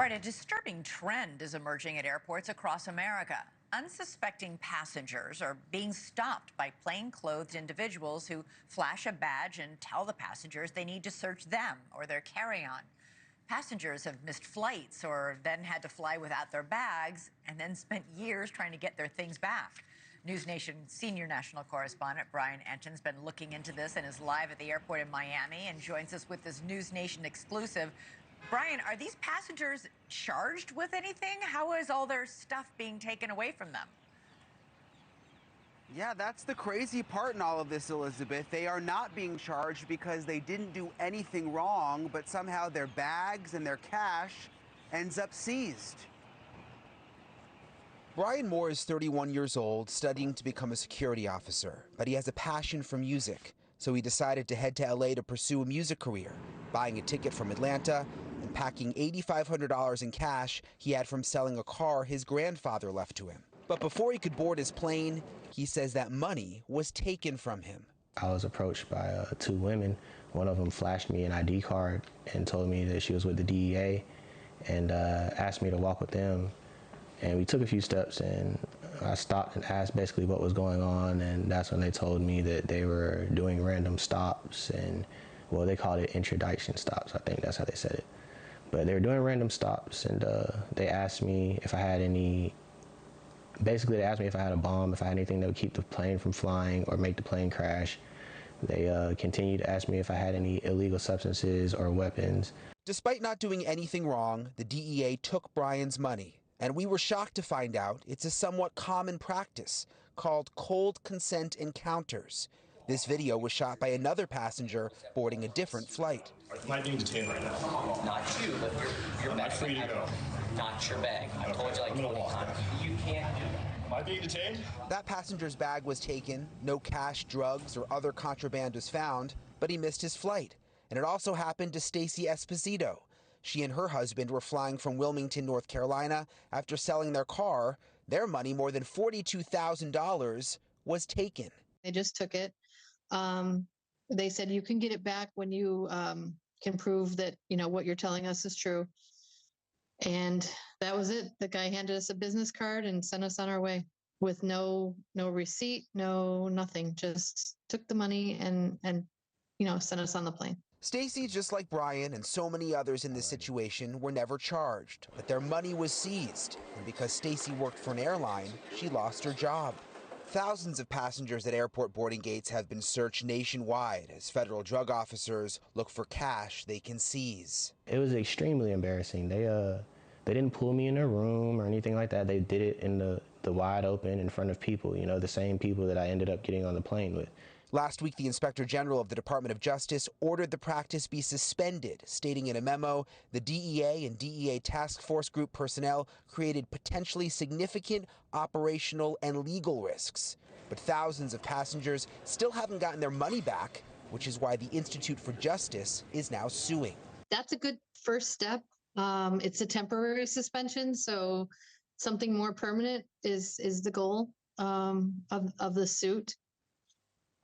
right, a disturbing trend is emerging at airports across America. Unsuspecting passengers are being stopped by plainclothed individuals who flash a badge and tell the passengers they need to search them or their carry-on. Passengers have missed flights or then had to fly without their bags and then spent years trying to get their things back. News Nation senior national correspondent Brian Enton's been looking into this and is live at the airport in Miami and joins us with this News Nation exclusive. Brian, are these passengers charged with anything? How is all their stuff being taken away from them? Yeah, that's the crazy part in all of this, Elizabeth. They are not being charged because they didn't do anything wrong, but somehow their bags and their cash ends up seized. Brian Moore is 31 years old, studying to become a security officer, but he has a passion for music, so he decided to head to LA to pursue a music career, buying a ticket from Atlanta and packing $8,500 in cash he had from selling a car his grandfather left to him. But before he could board his plane, he says that money was taken from him. I was approached by two women. One of them flashed me an ID card and told me that she was with the DEA and asked me to walk with them. And we took a few steps and I stopped and asked basically what was going on, and that's when they told me that they were doing random stops, and well, they called it interdiction stops. I think that's how they said it. But they were doing random stops, and they asked me if I had any, basically they asked me if I had a bomb, if I had anything that would keep the plane from flying or make the plane crash. They continued to ask me if I had any illegal substances or weapons. Despite not doing anything wrong, the DEA took Brian's money. And we were shocked to find out it's a somewhat common practice called cold consent encounters. This video was shot by another passenger boarding a different flight. Am I being detained right now? Not you, but your I'm bag. free to go. Not your bag. I told you like 20 times. You can't do that. Am I being detained? That passenger's bag was taken, no cash, drugs, or other contraband was found, but he missed his flight. And it also happened to Stacy Esposito. She and her husband were flying from Wilmington, North Carolina. After selling their car, their money, more than $42,000, was taken. They just took it. They said you can get it back when you can prove that, you know, what you're telling us is true. And that was it. The guy handed us a business card and sent us on our way with no receipt, nothing. Just took the money and you know, sent us on the plane. Stacy, just like Brian and so many others in this situation, were never charged, but their money was seized. And because Stacy worked for an airline, she lost her job. Thousands of passengers at airport boarding gates have been searched nationwide as federal drug officers look for cash they can seize. It was extremely embarrassing. They didn't pull me in a room or anything like that. They did it in the wide open in front of people, you know, the same people that I ended up getting on the plane with. Last week, the Inspector General of the Department of Justice ordered the practice be suspended, stating in a memo, the DEA and DEA Task Force Group personnel created potentially significant operational and legal risks. But thousands of passengers still haven't gotten their money back, which is why the Institute for Justice is now suing. That's a good first step. It's a temporary suspension, so something more permanent is the goal of the suit.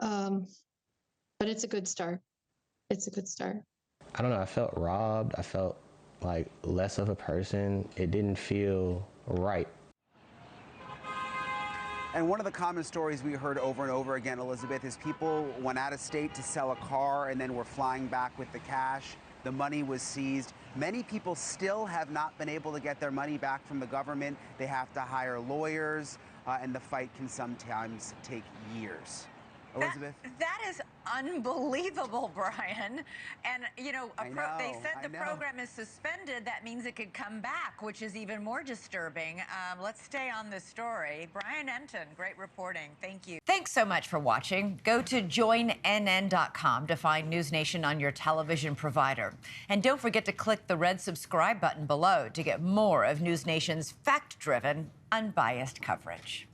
But it's a good start. It's a good start. I don't know, I felt robbed. I felt like less of a person. It didn't feel right. And one of the common stories we heard over and over again, Elizabeth, is people went out of state to sell a car and then were flying back with the cash. The money was seized. Many people still have not been able to get their money back from the government. They have to hire lawyers, and the fight can sometimes take years. Elizabeth? That is unbelievable, Brian. And, you know, they said the program is suspended. That means it could come back, which is even more disturbing. Let's stay on this story. Brian Enton, great reporting. Thank you. Thanks so much for watching. Go to joinnn.com to find News Nation on your television provider. And don't forget to click the red subscribe button below to get more of News Nation's fact-driven, unbiased coverage.